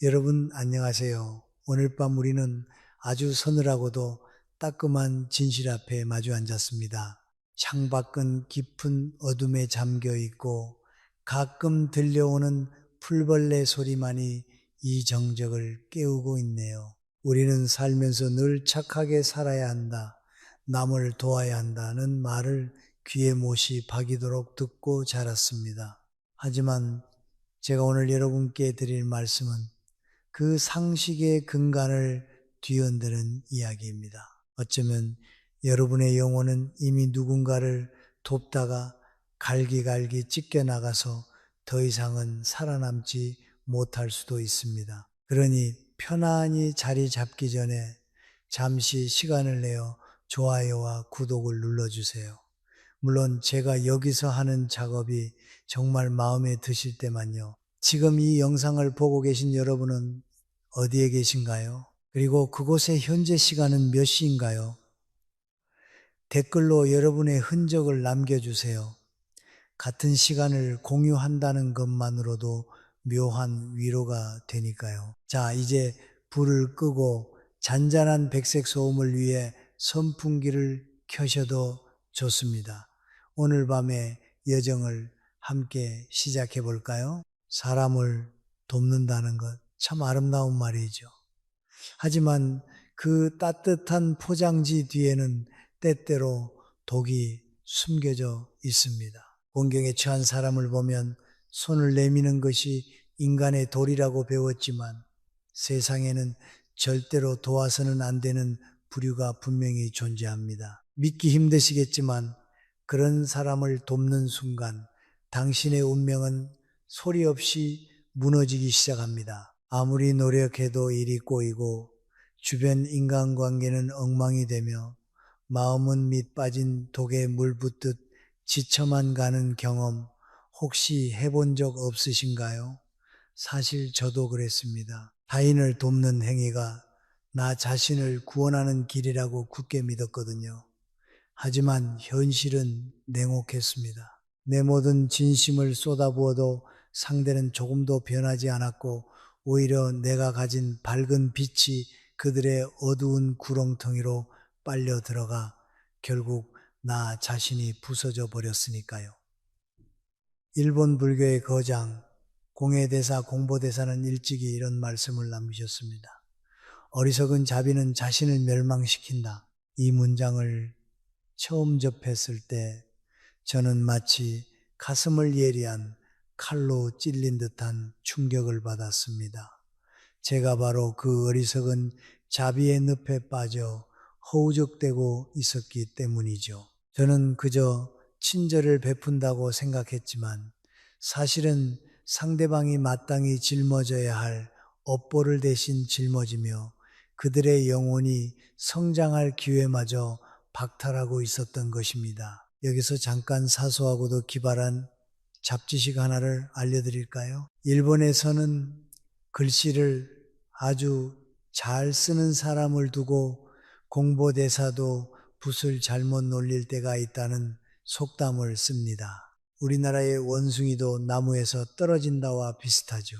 여러분 안녕하세요. 오늘 밤 우리는 아주 서늘하고도 따끔한 진실 앞에 마주 앉았습니다. 창밖은 깊은 어둠에 잠겨 있고 가끔 들려오는 풀벌레 소리만이 이 정적을 깨우고 있네요. 우리는 살면서 늘 착하게 살아야 한다, 남을 도와야 한다는 말을 귀에 못이 박이도록 듣고 자랐습니다. 하지만 제가 오늘 여러분께 드릴 말씀은 그 상식의 근간을 뒤흔드는 이야기입니다. 어쩌면 여러분의 영혼은 이미 누군가를 돕다가 갈기갈기 찢겨나가서 더 이상은 살아남지 못할 수도 있습니다. 그러니 편안히 자리 잡기 전에 잠시 시간을 내어 좋아요와 구독을 눌러주세요. 물론 제가 여기서 하는 작업이 정말 마음에 드실 때만요. 지금 이 영상을 보고 계신 여러분은 어디에 계신가요? 그리고 그곳의 현재 시간은 몇 시인가요? 댓글로 여러분의 흔적을 남겨주세요. 같은 시간을 공유한다는 것만으로도 묘한 위로가 되니까요. 자, 이제 불을 끄고 잔잔한 백색 소음을 위해 선풍기를 켜셔도 좋습니다. 오늘 밤의 여정을 함께 시작해 볼까요? 사람을 돕는다는 것 참 아름다운 말이죠. 하지만 그 따뜻한 포장지 뒤에는 때때로 독이 숨겨져 있습니다. 공경에 처한 사람을 보면 손을 내미는 것이 인간의 도리라고 배웠지만 세상에는 절대로 도와서는 안 되는 부류가 분명히 존재합니다. 믿기 힘드시겠지만 그런 사람을 돕는 순간 당신의 운명은 소리 없이 무너지기 시작합니다. 아무리 노력해도 일이 꼬이고 주변 인간관계는 엉망이 되며 마음은 밑 빠진 독에 물 붓듯 지쳐만 가는 경험 혹시 해본 적 없으신가요? 사실 저도 그랬습니다. 타인을 돕는 행위가 나 자신을 구원하는 길이라고 굳게 믿었거든요. 하지만 현실은 냉혹했습니다. 내 모든 진심을 쏟아부어도 상대는 조금도 변하지 않았고 오히려 내가 가진 밝은 빛이 그들의 어두운 구렁텅이로 빨려 들어가 결국 나 자신이 부서져 버렸으니까요. 일본 불교의 거장 공해대사 공보대사는 일찍이 이런 말씀을 남기셨습니다. 어리석은 자비는 자신을 멸망시킨다. 이 문장을 처음 접했을 때 저는 마치 가슴을 예리한 칼로 찔린 듯한 충격을 받았습니다. 제가 바로 그 어리석은 자비의 늪에 빠져 허우적대고 있었기 때문이죠. 저는 그저 친절을 베푼다고 생각했지만 사실은 상대방이 마땅히 짊어져야 할 업보를 대신 짊어지며 그들의 영혼이 성장할 기회마저 박탈하고 있었던 것입니다. 여기서 잠깐 사소하고도 기발한 잡지식 하나를 알려드릴까요? 일본에서는 글씨를 아주 잘 쓰는 사람을 두고 공보대사도 붓을 잘못 놀릴 때가 있다는 속담을 씁니다. 우리나라의 원숭이도 나무에서 떨어진다와 비슷하죠.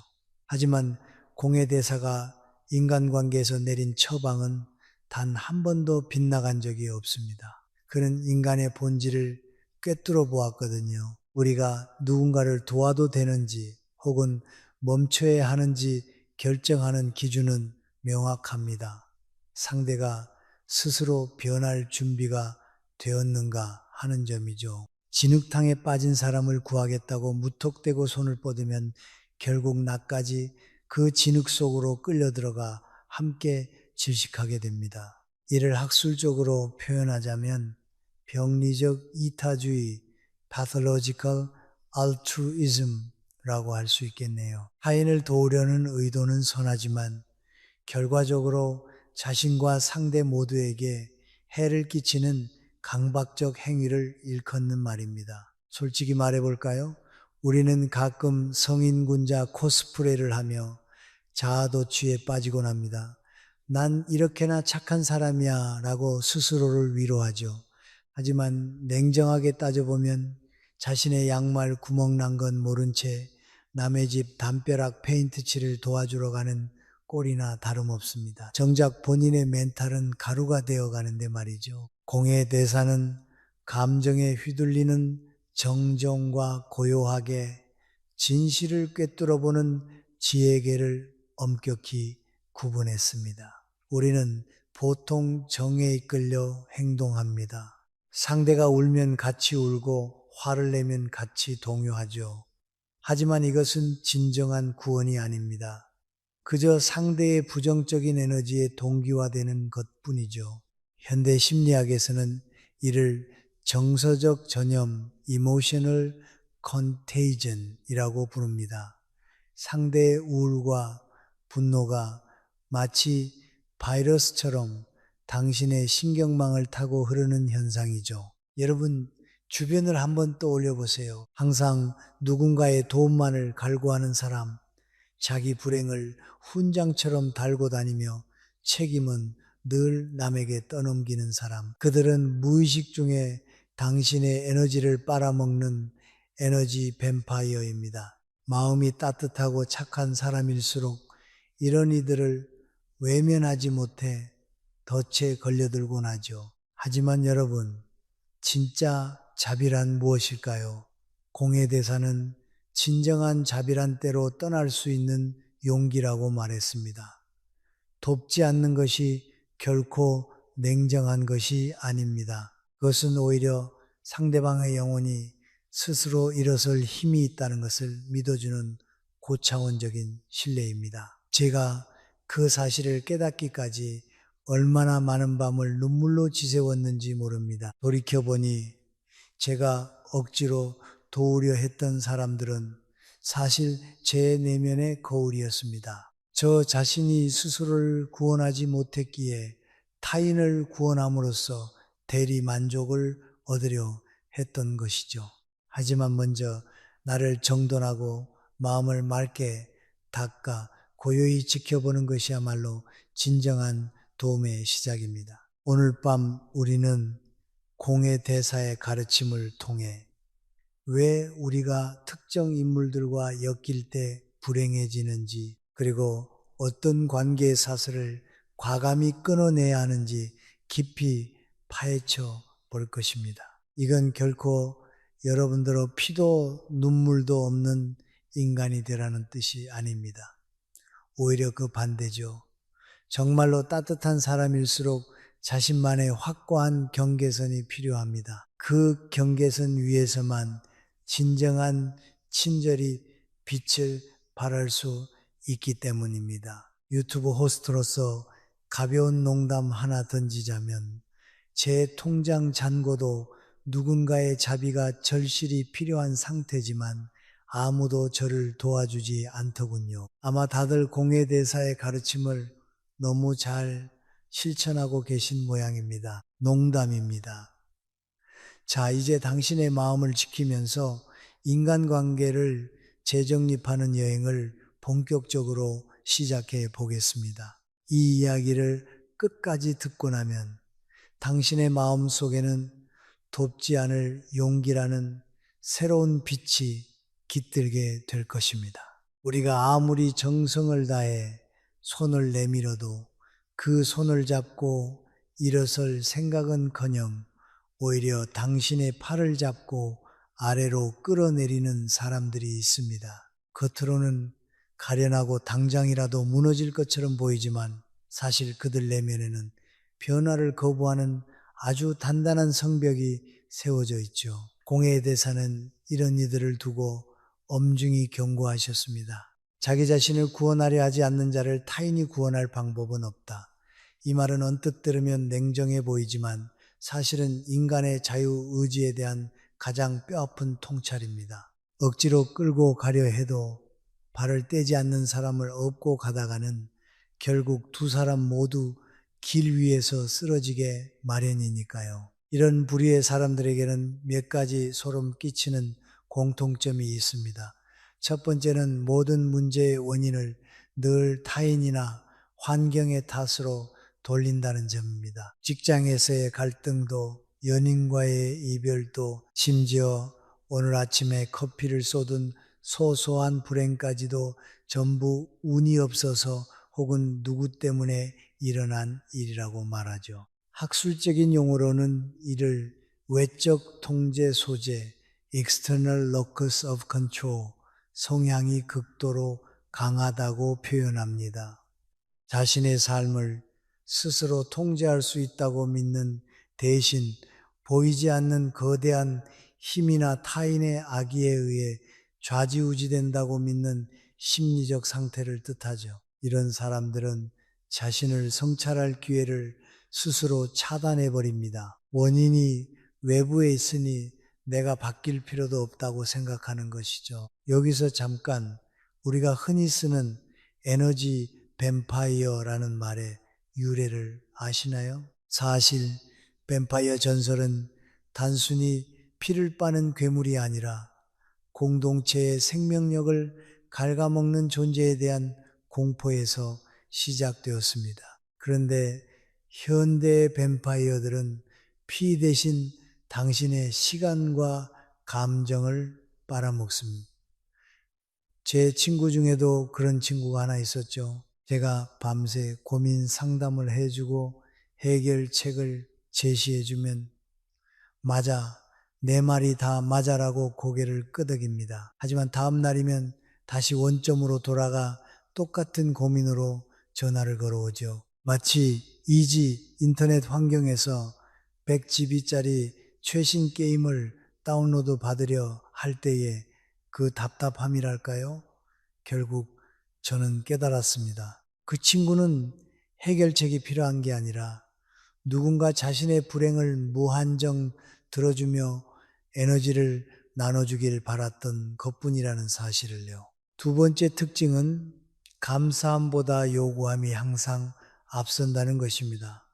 하지만 공해대사가 인간관계에서 내린 처방은 단 한 번도 빗나간 적이 없습니다. 그는 인간의 본질을 꿰뚫어 보았거든요. 우리가 누군가를 도와도 되는지 혹은 멈춰야 하는지 결정하는 기준은 명확합니다. 상대가 스스로 변할 준비가 되었는가 하는 점이죠. 진흙탕에 빠진 사람을 구하겠다고 무턱대고 손을 뻗으면 결국 나까지 그 진흙 속으로 끌려 들어가 함께 질식하게 됩니다. 이를 학술적으로 표현하자면 병리적 이타주의, pathological altruism라고 할 수 있겠네요. 타인을 도우려는 의도는 선하지만 결과적으로 자신과 상대 모두에게 해를 끼치는 강박적 행위를 일컫는 말입니다. 솔직히 말해볼까요? 우리는 가끔 성인군자 코스프레를 하며 자아도취에 빠지곤 합니다. 난 이렇게나 착한 사람이야 라고 스스로를 위로하죠. 하지만 냉정하게 따져보면 자신의 양말 구멍 난 건 모른 채 남의 집 담벼락 페인트 칠을 도와주러 가는 꼴이나 다름없습니다. 정작 본인의 멘탈은 가루가 되어 가는데 말이죠. 공의 대사는 감정에 휘둘리는 정정과 고요하게 진실을 꿰뚫어 보는 지혜계를 엄격히 구분했습니다. 우리는 보통 정에 이끌려 행동합니다. 상대가 울면 같이 울고 화를 내면 같이 동요하죠. 하지만 이것은 진정한 구원이 아닙니다. 그저 상대의 부정적인 에너지에 동기화되는 것뿐이죠. 현대 심리학에서는 이를 정서적 전염, emotional contagion이라고 부릅니다. 상대의 우울과 분노가 마치 바이러스처럼 당신의 신경망을 타고 흐르는 현상이죠. 여러분, 주변을 한번 떠올려 보세요. 항상 누군가의 도움만을 갈구하는 사람, 자기 불행을 훈장처럼 달고 다니며 책임은 늘 남에게 떠넘기는 사람. 그들은 무의식 중에 당신의 에너지를 빨아먹는 에너지 뱀파이어입니다. 마음이 따뜻하고 착한 사람일수록 이런 이들을 외면하지 못해 덫에 걸려들곤 하죠. 하지만 여러분, 진짜 자비란 무엇일까요? 공의 대사는 진정한 자비란 때로 떠날 수 있는 용기라고 말했습니다. 돕지 않는 것이 결코 냉정한 것이 아닙니다. 그것은 오히려 상대방의 영혼이 스스로 일어설 힘이 있다는 것을 믿어주는 고차원적인 신뢰입니다. 제가 그 사실을 깨닫기까지 얼마나 많은 밤을 눈물로 지새웠는지 모릅니다. 돌이켜보니 제가 억지로 도우려 했던 사람들은 사실 제 내면의 거울이었습니다. 저 자신이 스스로를 구원하지 못했기에 타인을 구원함으로써 대리 만족을 얻으려 했던 것이죠. 하지만 먼저 나를 정돈하고 마음을 맑게 닦아 고요히 지켜보는 것이야말로 진정한 도움의 시작입니다. 오늘 밤 우리는 공의 대사의 가르침을 통해 왜 우리가 특정 인물들과 엮일 때 불행해지는지, 그리고 어떤 관계의 사슬을 과감히 끊어내야 하는지 깊이 파헤쳐 볼 것입니다. 이건 결코 여러분들의 피도 눈물도 없는 인간이 되라는 뜻이 아닙니다. 오히려 그 반대죠. 정말로 따뜻한 사람일수록 자신만의 확고한 경계선이 필요합니다. 그 경계선 위에서만 진정한 친절이 빛을 발할 수 있기 때문입니다. 유튜브 호스트로서 가벼운 농담 하나 던지자면 제 통장 잔고도 누군가의 자비가 절실히 필요한 상태지만 아무도 저를 도와주지 않더군요. 아마 다들 공회대사의 가르침을 너무 잘 실천하고 계신 모양입니다. 농담입니다. 자, 이제 당신의 마음을 지키면서 인간관계를 재정립하는 여행을 본격적으로 시작해 보겠습니다. 이 이야기를 끝까지 듣고 나면 당신의 마음 속에는 돕지 않을 용기라는 새로운 빛이 깃들게 될 것입니다. 우리가 아무리 정성을 다해 손을 내밀어도 그 손을 잡고 일어설 생각은커녕 오히려 당신의 팔을 잡고 아래로 끌어내리는 사람들이 있습니다. 겉으로는 가련하고 당장이라도 무너질 것처럼 보이지만 사실 그들 내면에는 변화를 거부하는 아주 단단한 성벽이 세워져 있죠. 공회의 대사는 이런 이들을 두고 엄중히 경고하셨습니다. 자기 자신을 구원하려 하지 않는 자를 타인이 구원할 방법은 없다. 이 말은 언뜻 들으면 냉정해 보이지만 사실은 인간의 자유의지에 대한 가장 뼈아픈 통찰입니다. 억지로 끌고 가려 해도 발을 떼지 않는 사람을 업고 가다가는 결국 두 사람 모두 길 위에서 쓰러지게 마련이니까요. 이런 불의의 사람들에게는 몇 가지 소름 끼치는 공통점이 있습니다. 첫 번째는 모든 문제의 원인을 늘 타인이나 환경의 탓으로 돌린다는 점입니다. 직장에서의 갈등도, 연인과의 이별도, 심지어 오늘 아침에 커피를 쏟은 소소한 불행까지도 전부 운이 없어서 혹은 누구 때문에 일어난 일이라고 말하죠. 학술적인 용어로는 이를 외적 통제 소재, external locus of control, 성향이 극도로 강하다고 표현합니다. 자신의 삶을 스스로 통제할 수 있다고 믿는 대신 보이지 않는 거대한 힘이나 타인의 악의에 의해 좌지우지된다고 믿는 심리적 상태를 뜻하죠. 이런 사람들은 자신을 성찰할 기회를 스스로 차단해 버립니다. 원인이 외부에 있으니 내가 바뀔 필요도 없다고 생각하는 것이죠. 여기서 잠깐 우리가 흔히 쓰는 에너지 뱀파이어라는 말의 유래를 아시나요? 사실 뱀파이어 전설은 단순히 피를 빠는 괴물이 아니라 공동체의 생명력을 갉아먹는 존재에 대한 공포에서 시작되었습니다. 그런데 현대의 뱀파이어들은 피 대신 당신의 시간과 감정을 빨아먹습니다. 제 친구 중에도 그런 친구가 하나 있었죠. 제가 밤새 고민 상담을 해주고 해결책을 제시해주면 맞아, 내 말이 다 맞아라고 고개를 끄덕입니다. 하지만 다음 날이면 다시 원점으로 돌아가 똑같은 고민으로 전화를 걸어오죠. 마치 이지 인터넷 환경에서 100GB짜리 최신 게임을 다운로드 받으려 할 때의 그 답답함이랄까요? 결국 저는 깨달았습니다. 그 친구는 해결책이 필요한 게 아니라 누군가 자신의 불행을 무한정 들어주며 에너지를 나눠주길 바랐던 것뿐이라는 사실을요. 두 번째 특징은 감사함보다 요구함이 항상 앞선다는 것입니다.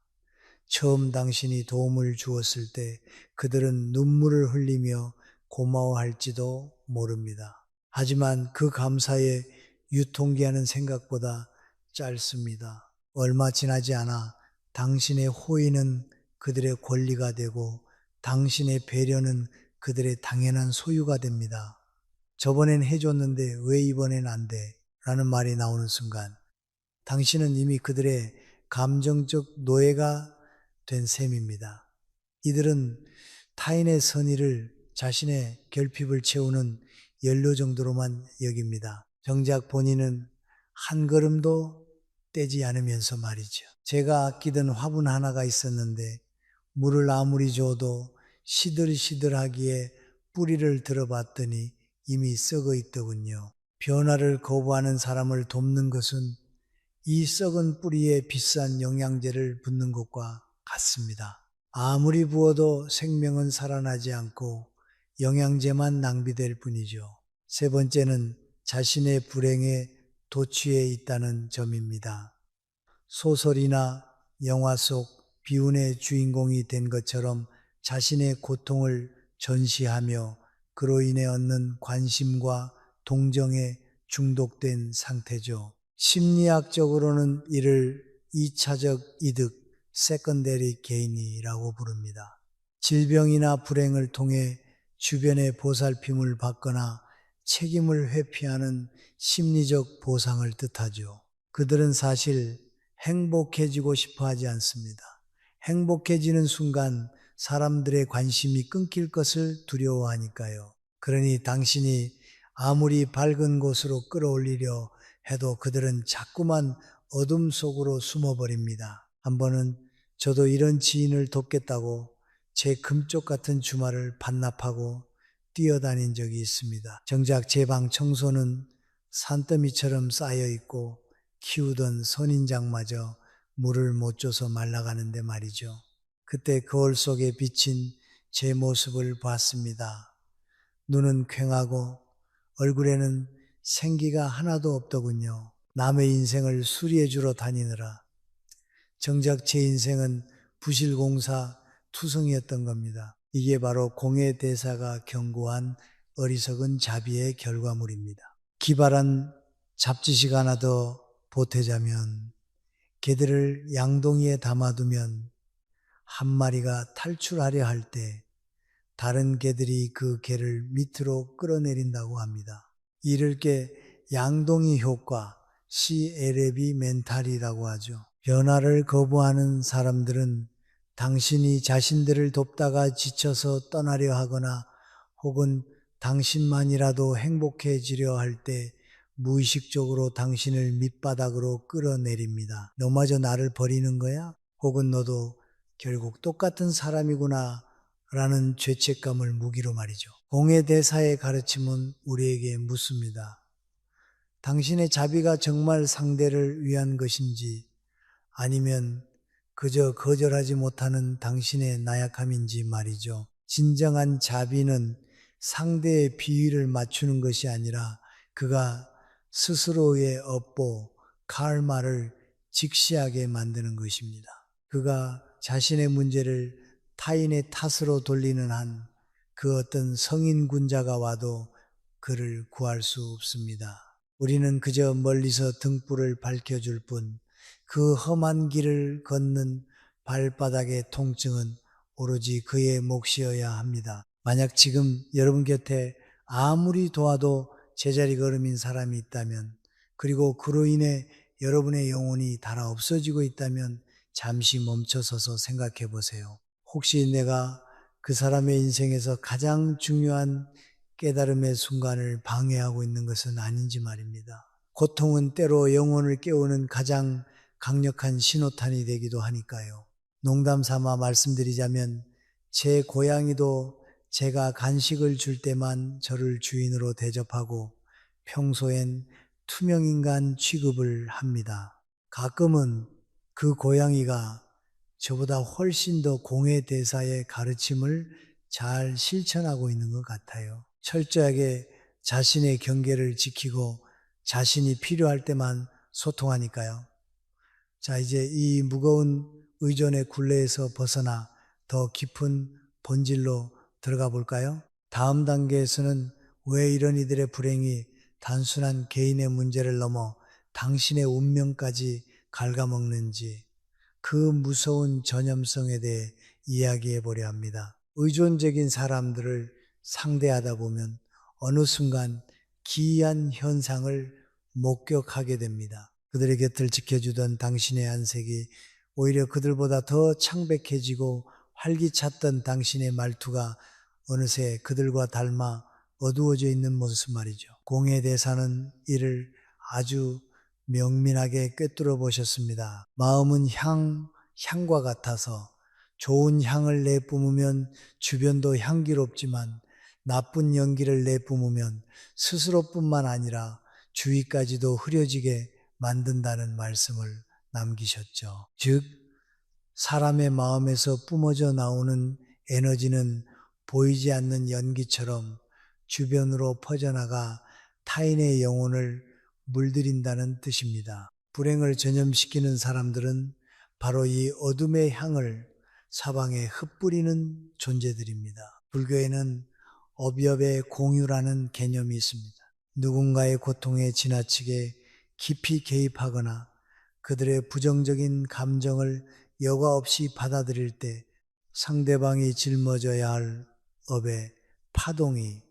처음 당신이 도움을 주었을 때 그들은 눈물을 흘리며 고마워할지도 모릅니다. 하지만 그 감사의 유통기한은 생각보다 짧습니다. 얼마 지나지 않아 당신의 호의는 그들의 권리가 되고 당신의 배려는 그들의 당연한 소유가 됩니다. 저번엔 해줬는데 왜 이번엔 안 돼? 라는 말이 나오는 순간 당신은 이미 그들의 감정적 노예가 된 셈입니다. 이들은 타인의 선의를 자신의 결핍을 채우는 연료 정도로만 여깁니다. 정작 본인은 한 걸음도 떼지 않으면서 말이죠. 제가 아끼던 화분 하나가 있었는데 물을 아무리 줘도 시들시들하기에 뿌리를 들어봤더니 이미 썩어 있더군요. 변화를 거부하는 사람을 돕는 것은 이 썩은 뿌리에 비싼 영양제를 붓는 것과 같습니다. 아무리 부어도 생명은 살아나지 않고 영양제만 낭비될 뿐이죠. 세 번째는 자신의 불행에 도취해 있다는 점입니다. 소설이나 영화 속 비운의 주인공이 된 것처럼 자신의 고통을 전시하며 그로 인해 얻는 관심과 동정에 중독된 상태죠. 심리학적으로는 이를 2차적 이득, 세컨데리 게인이라고 부릅니다. 질병이나 불행을 통해 주변의 보살핌을 받거나 책임을 회피하는 심리적 보상을 뜻하죠. 그들은 사실 행복해지고 싶어 하지 않습니다. 행복해지는 순간 사람들의 관심이 끊길 것을 두려워하니까요. 그러니 당신이 아무리 밝은 곳으로 끌어올리려 해도 그들은 자꾸만 어둠 속으로 숨어버립니다. 한 번은 저도 이런 지인을 돕겠다고 제 금쪽 같은 주말을 반납하고 뛰어다닌 적이 있습니다. 정작 제 방 청소는 산더미처럼 쌓여 있고 키우던 선인장마저 물을 못 줘서 말라가는데 말이죠. 그때 거울 속에 비친 제 모습을 봤습니다. 눈은 퀭하고 얼굴에는 생기가 하나도 없더군요. 남의 인생을 수리해 주러 다니느라. 정작 제 인생은 부실공사 투성이었던 겁니다. 이게 바로 공회대사가 경고한 어리석은 자비의 결과물입니다. 기발한 잡지식 하나 더 보태자면 개들을 양동이에 담아두면 한 마리가 탈출하려 할 때 다른 개들이 그 개를 밑으로 끌어내린다고 합니다. 이를 게 양동이 효과, CLAB 멘탈이라고 하죠. 변화를 거부하는 사람들은 당신이 자신들을 돕다가 지쳐서 떠나려 하거나 혹은 당신만이라도 행복해지려 할 때 무의식적으로 당신을 밑바닥으로 끌어내립니다. 너마저 나를 버리는 거야? 혹은 너도 결국 똑같은 사람이구나 라는 죄책감을 무기로 말이죠. 공회대사의 가르침은 우리에게 묻습니다. 당신의 자비가 정말 상대를 위한 것인지 아니면 그저 거절하지 못하는 당신의 나약함인지 말이죠. 진정한 자비는 상대의 비위를 맞추는 것이 아니라 그가 스스로의 업보, 카르마를 직시하게 만드는 것입니다. 그가 자신의 문제를 타인의 탓으로 돌리는 한 그 어떤 성인 군자가 와도 그를 구할 수 없습니다. 우리는 그저 멀리서 등불을 밝혀줄 뿐 그 험한 길을 걷는 발바닥의 통증은 오로지 그의 몫이어야 합니다. 만약 지금 여러분 곁에 아무리 도와도 제자리 걸음인 사람이 있다면 그리고 그로 인해 여러분의 영혼이 달아 없어지고 있다면 잠시 멈춰서서 생각해 보세요. 혹시 내가 그 사람의 인생에서 가장 중요한 깨달음의 순간을 방해하고 있는 것은 아닌지 말입니다. 고통은 때로 영혼을 깨우는 가장 강력한 신호탄이 되기도 하니까요. 농담 삼아 말씀드리자면 제 고양이도 제가 간식을 줄 때만 저를 주인으로 대접하고 평소엔 투명인간 취급을 합니다. 가끔은 그 고양이가 저보다 훨씬 더 공회대사의 가르침을 잘 실천하고 있는 것 같아요. 철저하게 자신의 경계를 지키고 자신이 필요할 때만 소통하니까요. 자, 이제 이 무거운 의존의 굴레에서 벗어나 더 깊은 본질로 들어가 볼까요? 다음 단계에서는 왜 이런 이들의 불행이 단순한 개인의 문제를 넘어 당신의 운명까지 갉아먹는지 그 무서운 전염성에 대해 이야기해 보려 합니다. 의존적인 사람들을 상대하다 보면 어느 순간 기이한 현상을 목격하게 됩니다. 그들의 곁을 지켜주던 당신의 안색이 오히려 그들보다 더 창백해지고 활기찼던 당신의 말투가 어느새 그들과 닮아 어두워져 있는 모습 말이죠. 공회대사는 이를 아주 명민하게 꿰뚫어 보셨습니다. 마음은 향과 같아서 좋은 향을 내뿜으면 주변도 향기롭지만 나쁜 연기를 내뿜으면 스스로뿐만 아니라 주위까지도 흐려지게 만든다는 말씀을 남기셨죠. 즉, 사람의 마음에서 뿜어져 나오는 에너지는 보이지 않는 연기처럼 주변으로 퍼져나가 타인의 영혼을 물들인다는 뜻입니다. 불행을 전염시키는 사람들은 바로 이 어둠의 향을 사방에 흩뿌리는 존재들입니다. 불교에는 업엽의 공유라는 개념이 있습니다. 누군가의 고통에 지나치게 깊이 개입하거나 그들의 부정적인 감정을 여과 없이 받아들일 때 상대방이 짊어져야 할 업의 파동이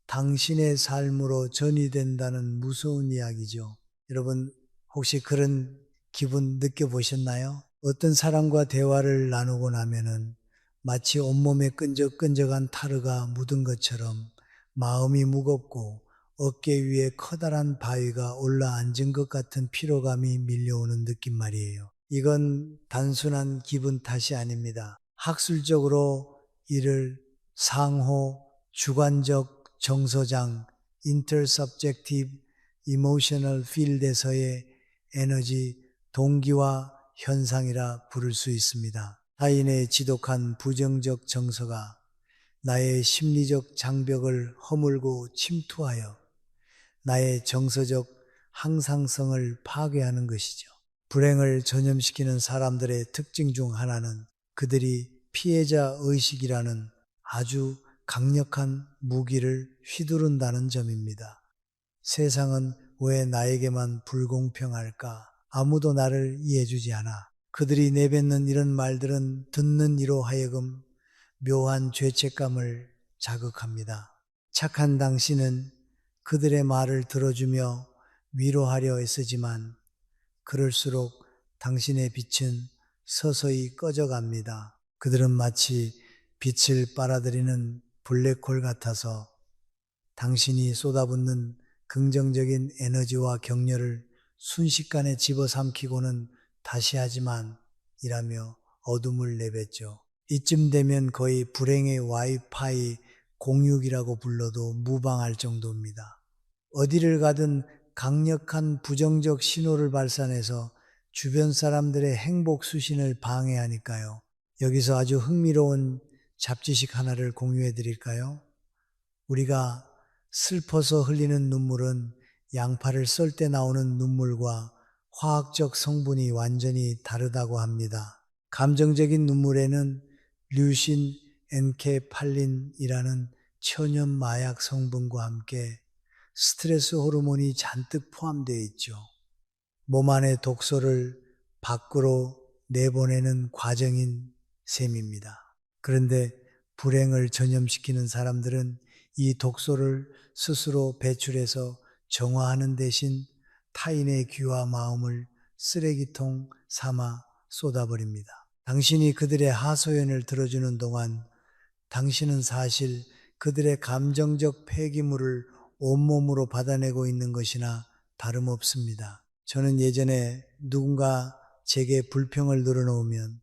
당신의 삶으로 전이된다는 무서운 이야기죠. 여러분 혹시 그런 기분 느껴보셨나요? 어떤 사람과 대화를 나누고 나면은 마치 온몸에 끈적끈적한 타르가 묻은 것처럼 마음이 무겁고 어깨 위에 커다란 바위가 올라앉은 것 같은 피로감이 밀려오는 느낌 말이에요. 이건 단순한 기분 탓이 아닙니다. 학술적으로 이를 상호, 주관적, 정서장, intersubjective emotional field에서의 에너지, 동기와 현상이라 부를 수 있습니다. 타인의 지독한 부정적 정서가 나의 심리적 장벽을 허물고 침투하여 나의 정서적 항상성을 파괴하는 것이죠. 불행을 전염시키는 사람들의 특징 중 하나는 그들이 피해자 의식이라는 아주 강력한 무기를 휘두른다는 점입니다. 세상은 왜 나에게만 불공평할까? 아무도 나를 이해해주지 않아. 그들이 내뱉는 이런 말들은 듣는 이로 하여금 묘한 죄책감을 자극합니다. 착한 당신은 그들의 말을 들어주며 위로하려 애쓰지만 그럴수록 당신의 빛은 서서히 꺼져갑니다. 그들은 마치 빛을 빨아들이는 블랙홀 같아서 당신이 쏟아붓는 긍정적인 에너지와 격려를 순식간에 집어삼키고는 다시 하지만 이라며 어둠을 내뱉죠. 이쯤 되면 거의 불행의 와이파이 공육이라고 불러도 무방할 정도입니다. 어디를 가든 강력한 부정적 신호를 발산해서 주변 사람들의 행복 수신을 방해하니까요. 여기서 아주 흥미로운 잡지식 하나를 공유해 드릴까요? 우리가 슬퍼서 흘리는 눈물은 양파를 썰 때 나오는 눈물과 화학적 성분이 완전히 다르다고 합니다. 감정적인 눈물에는 류신 엔케팔린이라는 천연 마약 성분과 함께 스트레스 호르몬이 잔뜩 포함되어 있죠. 몸 안의 독소를 밖으로 내보내는 과정인 셈입니다. 그런데 불행을 전염시키는 사람들은 이 독소를 스스로 배출해서 정화하는 대신 타인의 귀와 마음을 쓰레기통 삼아 쏟아버립니다. 당신이 그들의 하소연을 들어주는 동안 당신은 사실 그들의 감정적 폐기물을 온몸으로 받아내고 있는 것이나 다름없습니다. 저는 예전에 누군가 제게 불평을 늘어놓으면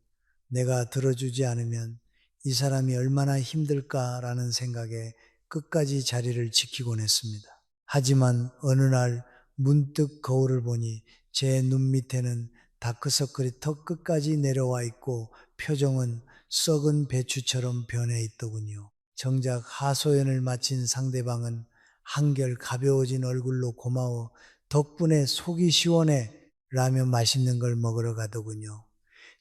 내가 들어주지 않으면 이 사람이 얼마나 힘들까라는 생각에 끝까지 자리를 지키곤 했습니다. 하지만 어느 날 문득 거울을 보니 제 눈 밑에는 다크서클이 턱 끝까지 내려와 있고 표정은 썩은 배추처럼 변해 있더군요. 정작 하소연을 마친 상대방은 한결 가벼워진 얼굴로 고마워 덕분에 속이 시원해 라며 맛있는 걸 먹으러 가더군요.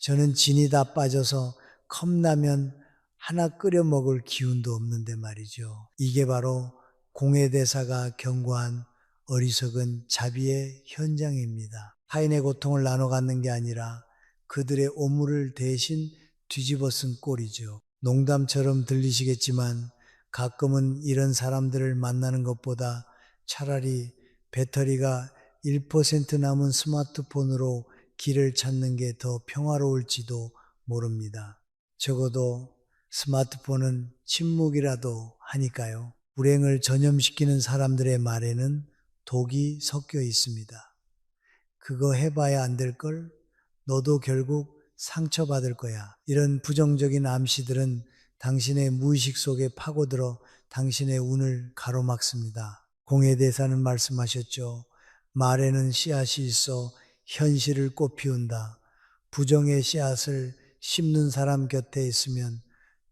저는 진이 다 빠져서 컵라면 하나 끓여 먹을 기운도 없는데 말이죠. 이게 바로 공회대사가 경고한 어리석은 자비의 현장입니다. 타인의 고통을 나눠 갖는 게 아니라 그들의 오물을 대신 뒤집어 쓴 꼴이죠. 농담처럼 들리시겠지만 가끔은 이런 사람들을 만나는 것보다 차라리 배터리가 1% 남은 스마트폰으로 길을 찾는 게 더 평화로울지도 모릅니다. 적어도 스마트폰은 침묵이라도 하니까요. 불행을 전염시키는 사람들의 말에는 독이 섞여 있습니다. 그거 해봐야 안 될걸? 너도 결국 상처받을 거야. 이런 부정적인 암시들은 당신의 무의식 속에 파고들어 당신의 운을 가로막습니다. 공회대사는 말씀하셨죠. 말에는 씨앗이 있어 현실을 꽃피운다. 부정의 씨앗을 심는 사람 곁에 있으면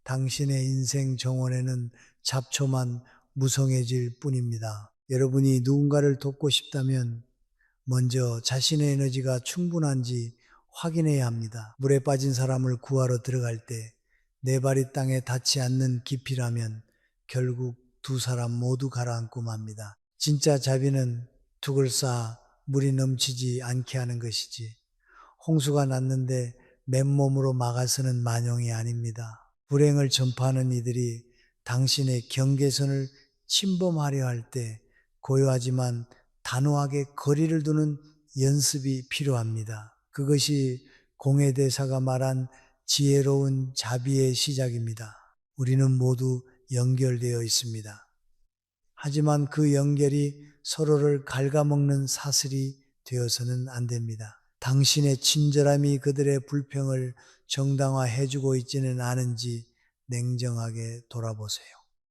당신의 인생 정원에는 잡초만 무성해질 뿐입니다. 여러분이 누군가를 돕고 싶다면 먼저 자신의 에너지가 충분한지 확인해야 합니다. 물에 빠진 사람을 구하러 들어갈 때 내 발이 땅에 닿지 않는 깊이라면 결국 두 사람 모두 가라앉고 맙니다. 진짜 자비는 둑을 쌓아 물이 넘치지 않게 하는 것이지 홍수가 났는데 맨몸으로 막아서는 만용이 아닙니다. 불행을 전파하는 이들이 당신의 경계선을 침범하려 할 때 고요하지만 단호하게 거리를 두는 연습이 필요합니다. 그것이 공회대사가 말한 지혜로운 자비의 시작입니다. 우리는 모두 연결되어 있습니다. 하지만 그 연결이 서로를 갉아먹는 사슬이 되어서는 안 됩니다. 당신의 친절함이 그들의 불평을 정당화해주고 있지는 않은지 냉정하게 돌아보세요.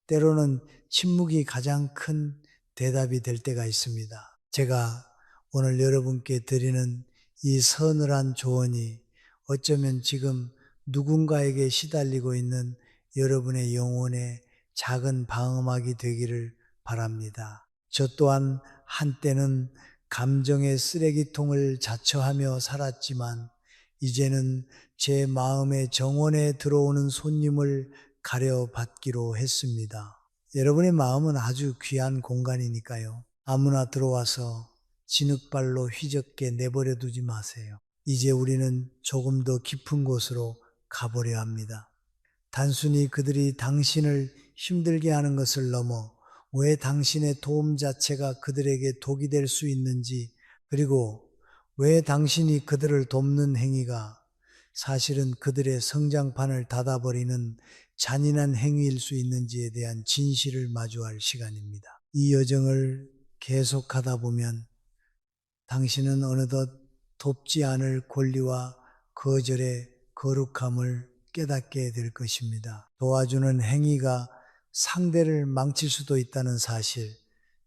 때로는 침묵이 가장 큰 대답이 될 때가 있습니다. 제가 오늘 여러분께 드리는 이 서늘한 조언이 어쩌면 지금 누군가에게 시달리고 있는 여러분의 영혼의 작은 방음막이 되기를 바랍니다. 저 또한 한때는 감정의 쓰레기통을 자처하며 살았지만 이제는 제 마음의 정원에 들어오는 손님을 가려받기로 했습니다. 여러분의 마음은 아주 귀한 공간이니까요. 아무나 들어와서 진흙발로 휘젓게 내버려 두지 마세요. 이제 우리는 조금 더 깊은 곳으로 가보려 합니다. 단순히 그들이 당신을 힘들게 하는 것을 넘어 왜 당신의 도움 자체가 그들에게 독이 될 수 있는지, 그리고 왜 당신이 그들을 돕는 행위가 사실은 그들의 성장판을 닫아버리는 잔인한 행위일 수 있는지에 대한 진실을 마주할 시간입니다. 이 여정을 계속하다 보면 당신은 어느덧 돕지 않을 권리와 거절의 거룩함을 깨닫게 될 것입니다. 도와주는 행위가 상대를 망칠 수도 있다는 사실,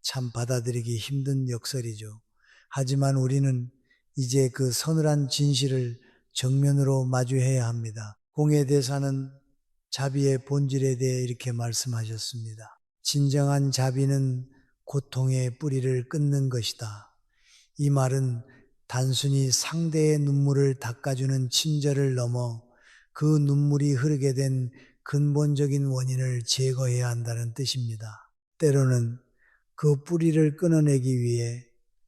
참 받아들이기 힘든 역설이죠. 하지만 우리는 이제 그 서늘한 진실을 정면으로 마주해야 합니다. 공예대사는 자비의 본질에 대해 이렇게 말씀하셨습니다. 진정한 자비는 고통의 뿌리를 끊는 것이다. 이 말은 단순히 상대의 눈물을 닦아주는 친절을 넘어 그 눈물이 흐르게 된 근본적인 원인을 제거해야 한다는 뜻입니다. 때로는 그 뿌리를 끊어내기 위해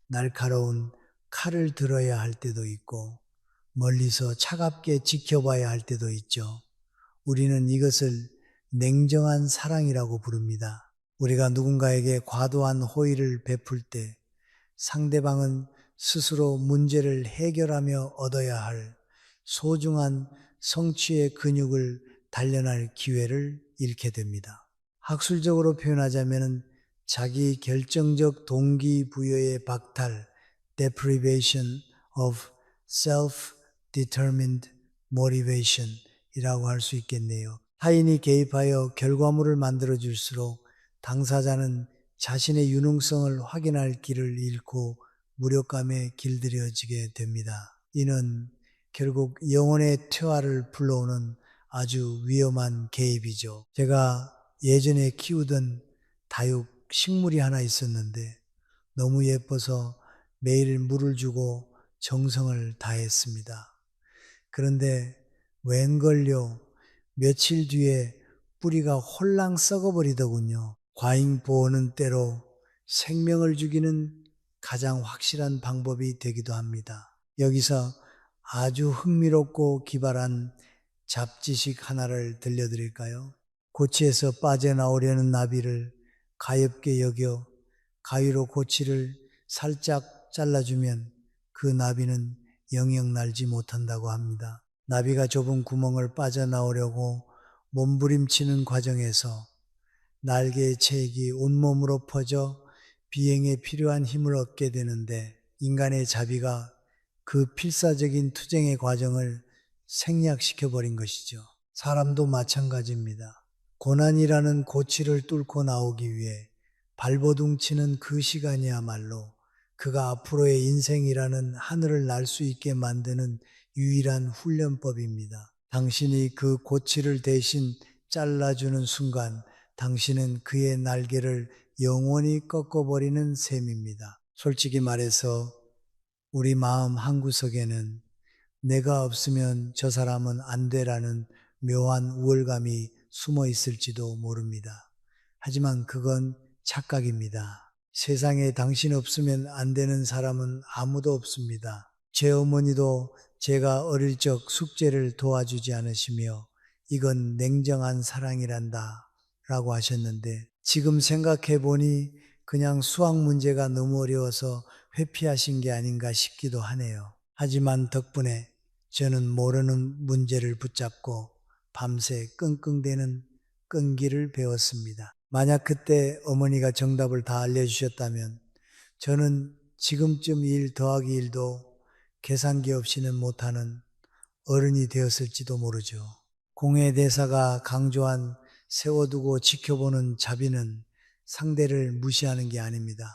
날카로운 칼을 들어야 할 때도 있고 멀리서 차갑게 지켜봐야 할 때도 있죠. 우리는 이것을 냉정한 사랑이라고 부릅니다. 우리가 누군가에게 과도한 호의를 베풀 때 상대방은 스스로 문제를 해결하며 얻어야 할 소중한 성취의 근육을 단련할 기회를 잃게 됩니다. 학술적으로 표현하자면 자기 결정적 동기부여의 박탈, deprivation of self-determined motivation 이라고 할 수 있겠네요. 타인이 개입하여 결과물을 만들어줄수록 당사자는 자신의 유능성을 확인할 길을 잃고 무력감에 길들여지게 됩니다. 이는 결국 영혼의 퇴화를 불러오는 아주 위험한 개입이죠. 제가 예전에 키우던 다육 식물이 하나 있었는데 너무 예뻐서 매일 물을 주고 정성을 다했습니다. 그런데 웬걸요, 며칠 뒤에 뿌리가 홀랑 썩어버리더군요. 과잉보호는 때로 생명을 죽이는 가장 확실한 방법이 되기도 합니다. 여기서 아주 흥미롭고 기발한 잡지식 하나를 들려드릴까요? 고치에서 빠져나오려는 나비를 가엾게 여겨 가위로 고치를 살짝 잘라주면 그 나비는 영영 날지 못한다고 합니다. 나비가 좁은 구멍을 빠져나오려고 몸부림치는 과정에서 날개의 체액이 온몸으로 퍼져 비행에 필요한 힘을 얻게 되는데 인간의 자비가 그 필사적인 투쟁의 과정을 생략시켜버린 것이죠. 사람도 마찬가지입니다. 고난이라는 고치를 뚫고 나오기 위해 발버둥치는 그 시간이야말로 그가 앞으로의 인생이라는 하늘을 날 수 있게 만드는 유일한 훈련법입니다. 당신이 그 고치를 대신 잘라주는 순간 당신은 그의 날개를 영원히 꺾어버리는 셈입니다. 솔직히 말해서 우리 마음 한구석에는 내가 없으면 저 사람은 안 되라는 묘한 우월감이 숨어 있을지도 모릅니다. 하지만 그건 착각입니다. 세상에 당신 없으면 안 되는 사람은 아무도 없습니다. 제 어머니도 제가 어릴 적 숙제를 도와주지 않으시며 이건 냉정한 사랑이란다 라고 하셨는데 지금 생각해 보니 그냥 수학 문제가 너무 어려워서 회피하신 게 아닌가 싶기도 하네요. 하지만 덕분에 저는 모르는 문제를 붙잡고 밤새 끙끙대는 끈기를 배웠습니다. 만약 그때 어머니가 정답을 다 알려주셨다면 저는 지금쯤 1 더하기 1도 계산기 없이는 못하는 어른이 되었을지도 모르죠. 공예대사가 강조한 세워두고 지켜보는 자비는 상대를 무시하는 게 아닙니다.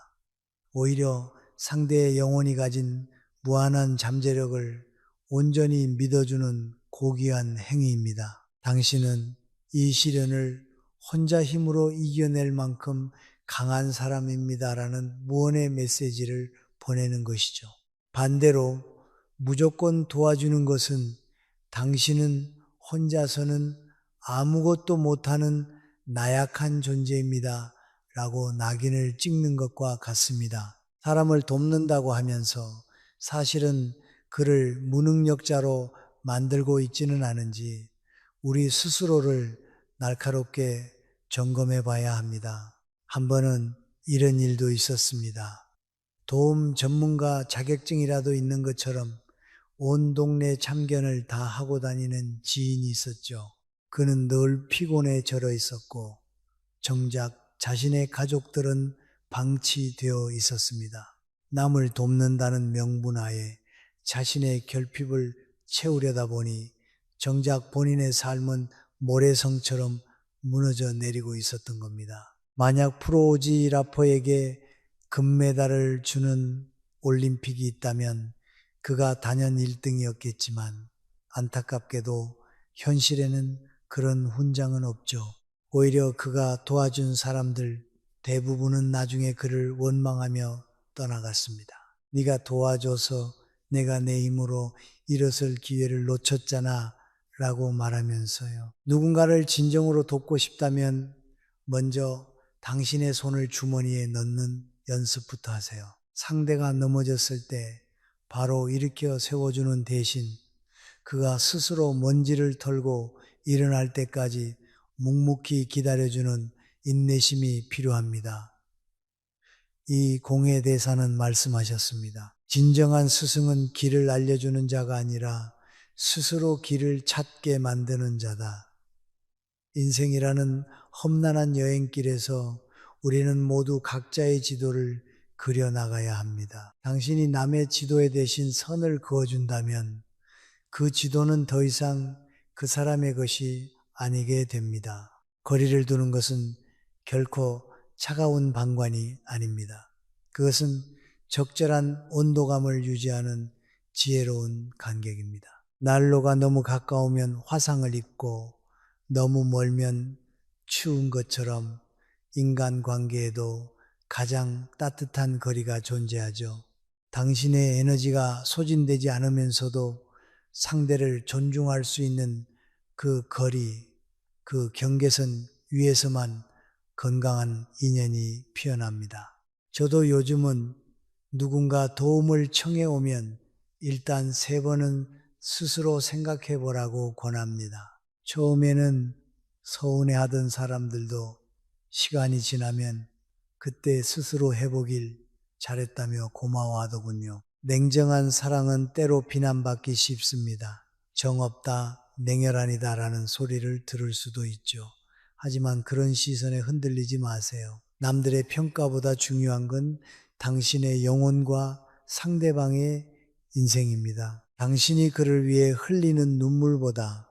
오히려 상대의 영혼이 가진 무한한 잠재력을 온전히 믿어주는 고귀한 행위입니다. 당신은 이 시련을 혼자 힘으로 이겨낼 만큼 강한 사람입니다라는 무언의 메시지를 보내는 것이죠. 반대로 무조건 도와주는 것은 당신은 혼자서는 아무것도 못하는 나약한 존재입니다 라고 낙인을 찍는 것과 같습니다. 사람을 돕는다고 하면서 사실은 그를 무능력자로 만들고 있지는 않은지 우리 스스로를 날카롭게 점검해 봐야 합니다. 한 번은 이런 일도 있었습니다. 도움 전문가 자격증이라도 있는 것처럼 온 동네 참견을 다 하고 다니는 지인이 있었죠. 그는 늘 피곤에 절어 있었고 정작 자신의 가족들은 방치되어 있었습니다. 남을 돕는다는 명분하에 자신의 결핍을 채우려다 보니 정작 본인의 삶은 모래성처럼 무너져 내리고 있었던 겁니다. 만약 프로지라퍼에게 금메달을 주는 올림픽이 있다면 그가 단연 1등이었겠지만 안타깝게도 현실에는 그런 훈장은 없죠. 오히려 그가 도와준 사람들 대부분은 나중에 그를 원망하며 떠나갔습니다. 네가 도와줘서 내가 내 힘으로 일어설 기회를 놓쳤잖아 라고 말하면서요. 누군가를 진정으로 돕고 싶다면 먼저 당신의 손을 주머니에 넣는 연습부터 하세요. 상대가 넘어졌을 때 바로 일으켜 세워주는 대신 그가 스스로 먼지를 털고 일어날 때까지 묵묵히 기다려주는 인내심이 필요합니다. 이 공회대사는 말씀하셨습니다. 진정한 스승은 길을 알려주는 자가 아니라 스스로 길을 찾게 만드는 자다. 인생이라는 험난한 여행길에서 우리는 모두 각자의 지도를 그려나가야 합니다. 당신이 남의 지도에 대신 선을 그어준다면 그 지도는 더 이상 그 사람의 것이 아니게 됩니다. 거리를 두는 것은 결코 차가운 방관이 아닙니다. 그것은 적절한 온도감을 유지하는 지혜로운 간격입니다. 난로가 너무 가까우면 화상을 입고 너무 멀면 추운 것처럼 인간관계에도 가장 따뜻한 거리가 존재하죠. 당신의 에너지가 소진되지 않으면서도 상대를 존중할 수 있는 그 거리, 그 경계선 위에서만 건강한 인연이 피어납니다. 저도 요즘은 누군가 도움을 청해 오면 일단 3번은 스스로 생각해 보라고 권합니다. 처음에는 서운해하던 사람들도 시간이 지나면 그때 스스로 해보길 잘했다며 고마워하더군요. 냉정한 사랑은 때로 비난받기 쉽습니다. 정없다, 냉혈한이다 라는 소리를 들을 수도 있죠. 하지만 그런 시선에 흔들리지 마세요. 남들의 평가보다 중요한 건 당신의 영혼과 상대방의 인생입니다. 당신이 그를 위해 흘리는 눈물보다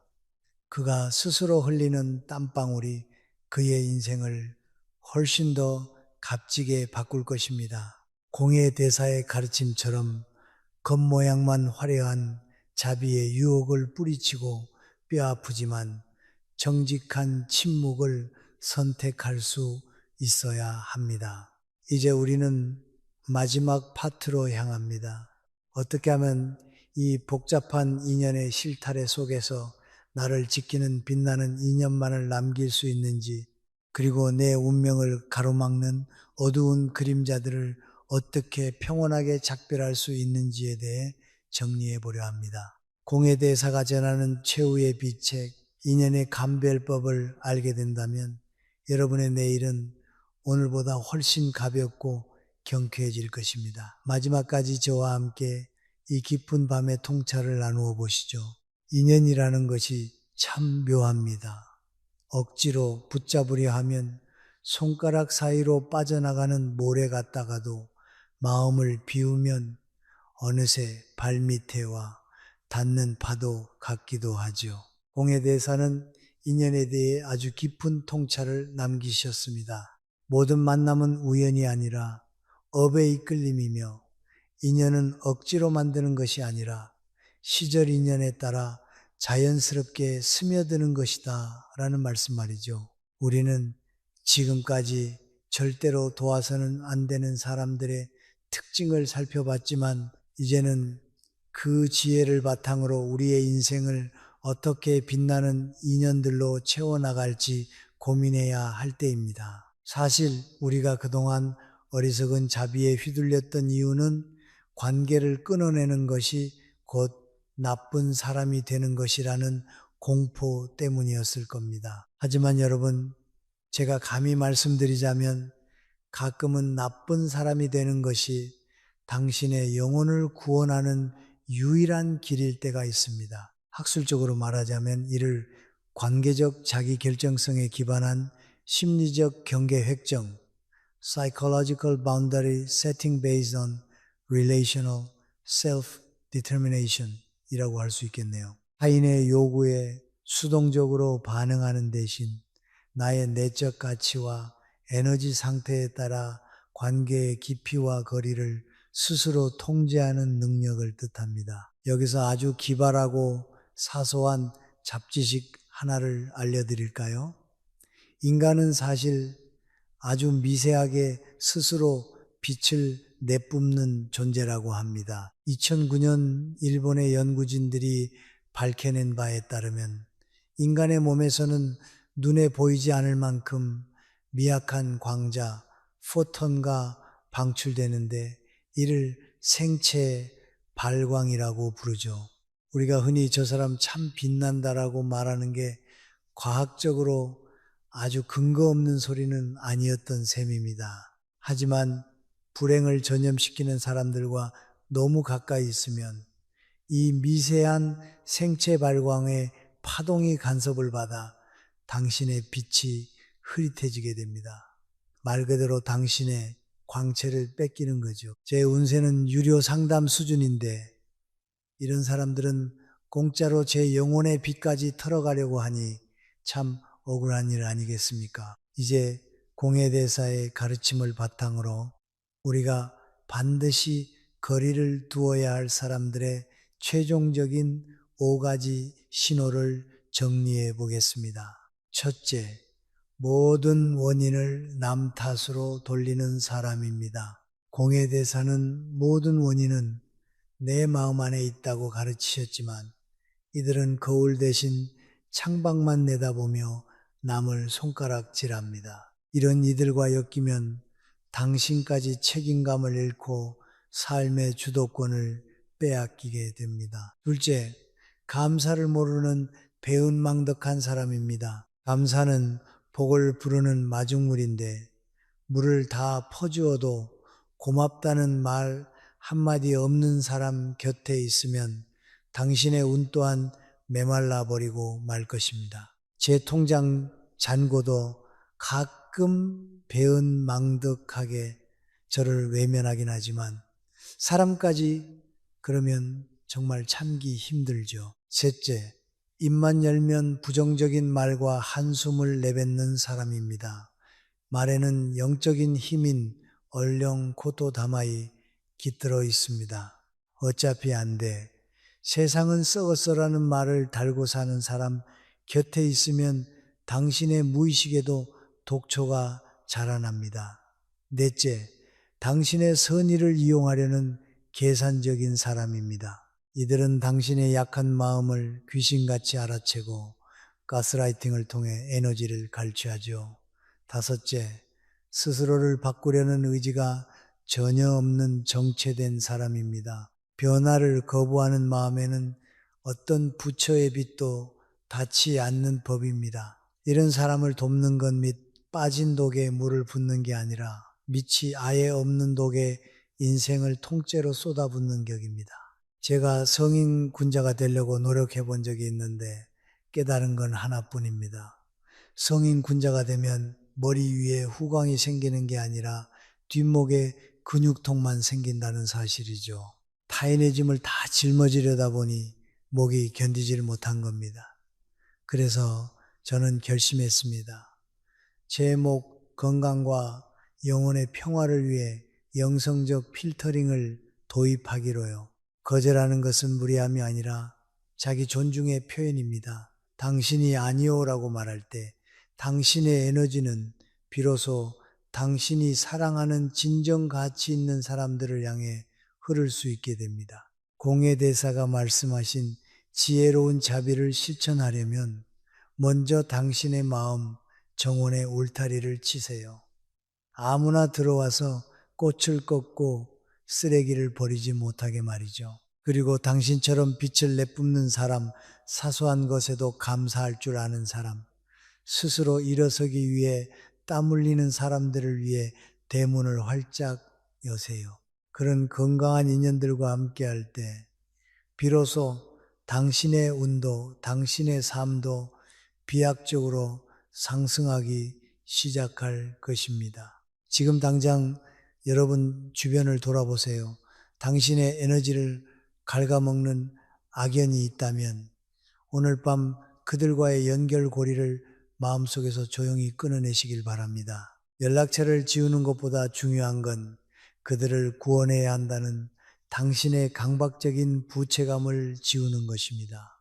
그가 스스로 흘리는 땀방울이 그의 인생을 훨씬 더 값지게 바꿀 것입니다. 공예 대사의 가르침처럼 겉모양만 화려한 자비의 유혹을 뿌리치고 뼈아프지만 정직한 침묵을 선택할 수 있어야 합니다. 이제 우리는 마지막 파트로 향합니다. 어떻게 하면 이 복잡한 인연의 실타래 속에서 나를 지키는 빛나는 인연만을 남길 수 있는지, 그리고 내 운명을 가로막는 어두운 그림자들을 어떻게 평온하게 작별할 수 있는지에 대해 정리해 보려 합니다. 공예대사가 전하는 최후의 비책, 인연의 감별법을 알게 된다면 여러분의 내일은 오늘보다 훨씬 가볍고 경쾌해질 것입니다. 마지막까지 저와 함께 이 깊은 밤의 통찰을 나누어 보시죠. 인연이라는 것이 참 묘합니다. 억지로 붙잡으려 하면 손가락 사이로 빠져나가는 모래 같다가도 마음을 비우면 어느새 발밑에와 닿는 파도 같기도 하죠. 공예대사는 인연에 대해 아주 깊은 통찰을 남기셨습니다. 모든 만남은 우연이 아니라 업의 이끌림이며 인연은 억지로 만드는 것이 아니라 시절 인연에 따라 자연스럽게 스며드는 것이다 라는 말씀 말이죠. 우리는 지금까지 절대로 도와서는 안 되는 사람들의 특징을 살펴봤지만 이제는 그 지혜를 바탕으로 우리의 인생을 어떻게 빛나는 인연들로 채워나갈지 고민해야 할 때입니다. 사실 우리가 그동안 어리석은 자비에 휘둘렸던 이유는 관계를 끊어내는 것이 곧 나쁜 사람이 되는 것이라는 공포 때문이었을 겁니다. 하지만 여러분, 제가 감히 말씀드리자면 가끔은 나쁜 사람이 되는 것이 당신의 영혼을 구원하는 유일한 길일 때가 있습니다. 학술적으로 말하자면 이를 관계적 자기 결정성에 기반한 심리적 경계 획정, psychological boundary setting based on relational self-determination 이라고 할 수 있겠네요. 타인의 요구에 수동적으로 반응하는 대신 나의 내적 가치와 에너지 상태에 따라 관계의 깊이와 거리를 스스로 통제하는 능력을 뜻합니다. 여기서 아주 기발하고 사소한 잡지식 하나를 알려드릴까요? 인간은 사실 아주 미세하게 스스로 빛을 내뿜는 존재라고 합니다. 2009년 일본의 연구진들이 밝혀낸 바에 따르면 인간의 몸에서는 눈에 보이지 않을 만큼 미약한 광자, 포톤가 방출되는데 이를 생체 발광이라고 부르죠. 우리가 흔히 저 사람 참 빛난다라고 말하는 게 과학적으로 아주 근거 없는 소리는 아니었던 셈입니다. 하지만 불행을 전염시키는 사람들과 너무 가까이 있으면 이 미세한 생체 발광의 파동이 간섭을 받아 당신의 빛이 흐릿해지게 됩니다. 말 그대로 당신의 광채를 뺏기는 거죠. 제 운세는 유료 상담 수준인데 이런 사람들은 공짜로 제 영혼의 빛까지 털어가려고 하니 참 억울한 일 아니겠습니까? 이제 공예대사의 가르침을 바탕으로 우리가 반드시 거리를 두어야 할 사람들의 최종적인 5가지 신호를 정리해 보겠습니다. 첫째, 모든 원인을 남 탓으로 돌리는 사람입니다. 공예대사는 모든 원인은 내 마음 안에 있다고 가르치셨지만 이들은 거울 대신 창밖만 내다보며 남을 손가락질합니다. 이런 이들과 엮이면 당신까지 책임감을 잃고 삶의 주도권을 빼앗기게 됩니다. 둘째, 감사를 모르는 배은망덕한 사람입니다. 감사는 복을 부르는 마중물인데 물을 다 퍼주어도 고맙다는 말 한마디 없는 사람 곁에 있으면 당신의 운 또한 메말라 버리고 말 것입니다. 제 통장 잔고도 가끔 배은망덕하게 저를 외면하긴 하지만 사람까지 그러면 정말 참기 힘들죠. 셋째, 입만 열면 부정적인 말과 한숨을 내뱉는 사람입니다. 말에는 영적인 힘인 얼령코토다마이 깃들어 있습니다. 어차피 안 돼. 세상은 썩었어라는 말을 달고 사는 사람 곁에 있으면 당신의 무의식에도 독초가 자라납니다. 넷째, 당신의 선의를 이용하려는 계산적인 사람입니다. 이들은 당신의 약한 마음을 귀신같이 알아채고 가스라이팅을 통해 에너지를 갈취하죠. 다섯째, 스스로를 바꾸려는 의지가 전혀 없는 정체된 사람입니다. 변화를 거부하는 마음에는 어떤 부처의 빛도 닿지 않는 법입니다. 이런 사람을 돕는 것 및 빠진 독에 물을 붓는 게 아니라 밑이 아예 없는 독에 인생을 통째로 쏟아붓는 격입니다. 제가 성인 군자가 되려고 노력해 본 적이 있는데 깨달은 건 하나뿐입니다. 성인 군자가 되면 머리 위에 후광이 생기는 게 아니라 뒷목에 근육통만 생긴다는 사실이죠. 타인의 짐을 다 짊어지려다 보니 목이 견디지를 못한 겁니다. 그래서 저는 결심했습니다. 제 목 건강과 영혼의 평화를 위해 영성적 필터링을 도입하기로요. 거절하는 것은 무례함이 아니라 자기 존중의 표현입니다. 당신이 아니오라고 말할 때 당신의 에너지는 비로소 당신이 사랑하는 진정 가치 있는 사람들을 향해 흐를 수 있게 됩니다. 공예대사가 말씀하신 지혜로운 자비를 실천하려면 먼저 당신의 마음, 정원의 울타리를 치세요. 아무나 들어와서 꽃을 꺾고 쓰레기를 버리지 못하게 말이죠. 그리고 당신처럼 빛을 내뿜는 사람, 사소한 것에도 감사할 줄 아는 사람, 스스로 일어서기 위해 땀 흘리는 사람들을 위해 대문을 활짝 여세요. 그런 건강한 인연들과 함께할 때 비로소 당신의 운도, 당신의 삶도 비약적으로 상승하기 시작할 것입니다. 지금 당장 여러분 주변을 돌아보세요. 당신의 에너지를 갉아먹는 악연이 있다면 오늘 밤 그들과의 연결고리를 마음속에서 조용히 끊어내시길 바랍니다. 연락처를 지우는 것보다 중요한 건 그들을 구원해야 한다는 당신의 강박적인 부채감을 지우는 것입니다.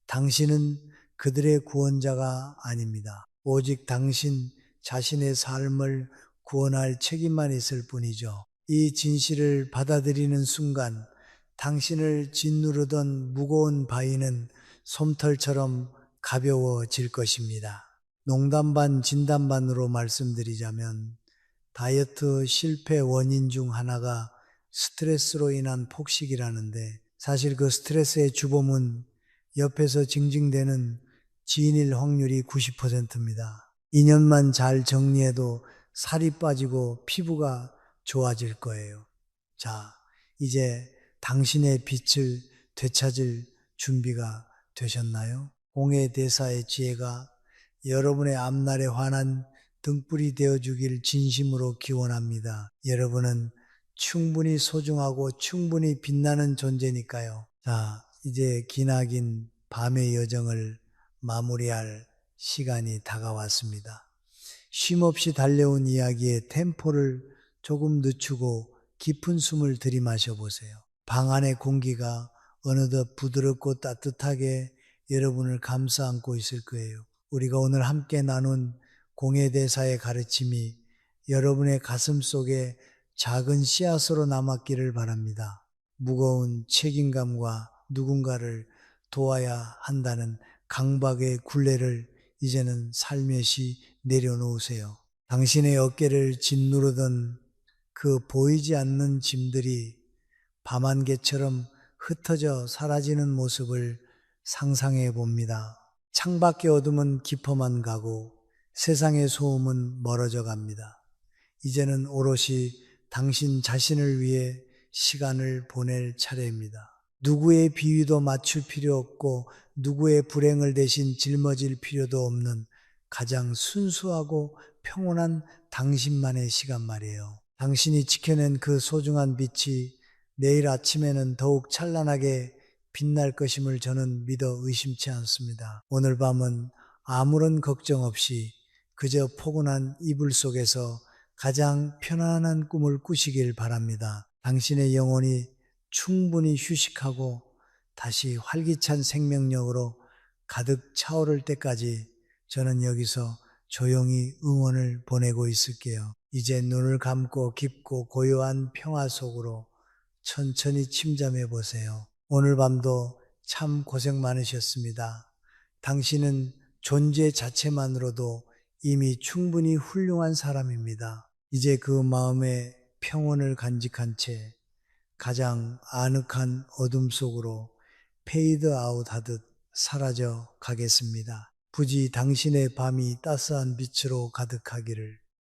당신은 그들의 구원자가 아닙니다. 오직 당신 자신의 삶을 구원할 책임만 있을 뿐이죠. 이 진실을 받아들이는 순간 당신을 짓누르던 무거운 바위는 솜털처럼 가벼워질 것입니다. 농담 반 진담 반으로 말씀드리자면 다이어트 실패 원인 중 하나가 스트레스로 인한 폭식이라는데 사실 그 스트레스의 주범은 옆에서 징징대는 지인일 확률이 90%입니다. 2년만 잘 정리해도 살이 빠지고 피부가 좋아질 거예요. 자, 이제 당신의 빛을 되찾을 준비가 되셨나요? 공예 대사의 지혜가 여러분의 앞날에 환한 등불이 되어주길 진심으로 기원합니다. 여러분은 충분히 소중하고 충분히 빛나는 존재니까요. 자, 이제 기나긴 밤의 여정을 마무리할 시간이 다가왔습니다. 쉼없이 달려온 이야기의 템포를 조금 늦추고 깊은 숨을 들이마셔 보세요. 방 안의 공기가 어느덧 부드럽고 따뜻하게 여러분을 감싸 안고 있을 거예요. 우리가 오늘 함께 나눈 공예대사의 가르침이 여러분의 가슴 속에 작은 씨앗으로 남았기를 바랍니다. 무거운 책임감과 누군가를 도와야 한다는 강박의 굴레를 이제는 살며시 내려놓으세요. 당신의 어깨를 짓누르던 그 보이지 않는 짐들이 밤안개처럼 흩어져 사라지는 모습을 상상해 봅니다. 창밖의 어둠은 깊어만 가고 세상의 소음은 멀어져 갑니다. 이제는 오롯이 당신 자신을 위해 시간을 보낼 차례입니다. 누구의 비위도 맞출 필요 없고 누구의 불행을 대신 짊어질 필요도 없는 가장 순수하고 평온한 당신만의 시간 말이에요. 당신이 지켜낸 그 소중한 빛이 내일 아침에는 더욱 찬란하게 빛날 것임을 저는 믿어 의심치 않습니다. 오늘 밤은 아무런 걱정 없이 그저 포근한 이불 속에서 가장 편안한 꿈을 꾸시길 바랍니다. 당신의 영혼이 충분히 휴식하고 다시 활기찬 생명력으로 가득 차오를 때까지 저는 여기서 조용히 응원을 보내고 있을게요. 이제 눈을 감고 깊고 고요한 평화 속으로 천천히 침잠해 보세요. 오늘 밤도 참 고생 많으셨습니다. 당신은 존재 자체만으로도 이미 충분히 훌륭한 사람입니다. 이제 그 마음의 평온을 간직한 채 가장 아늑한 어둠 속으로 페이드 아웃 하듯 사라져 가겠습니다. 부디 당신의 밤이 따스한 빛으로 가득하기를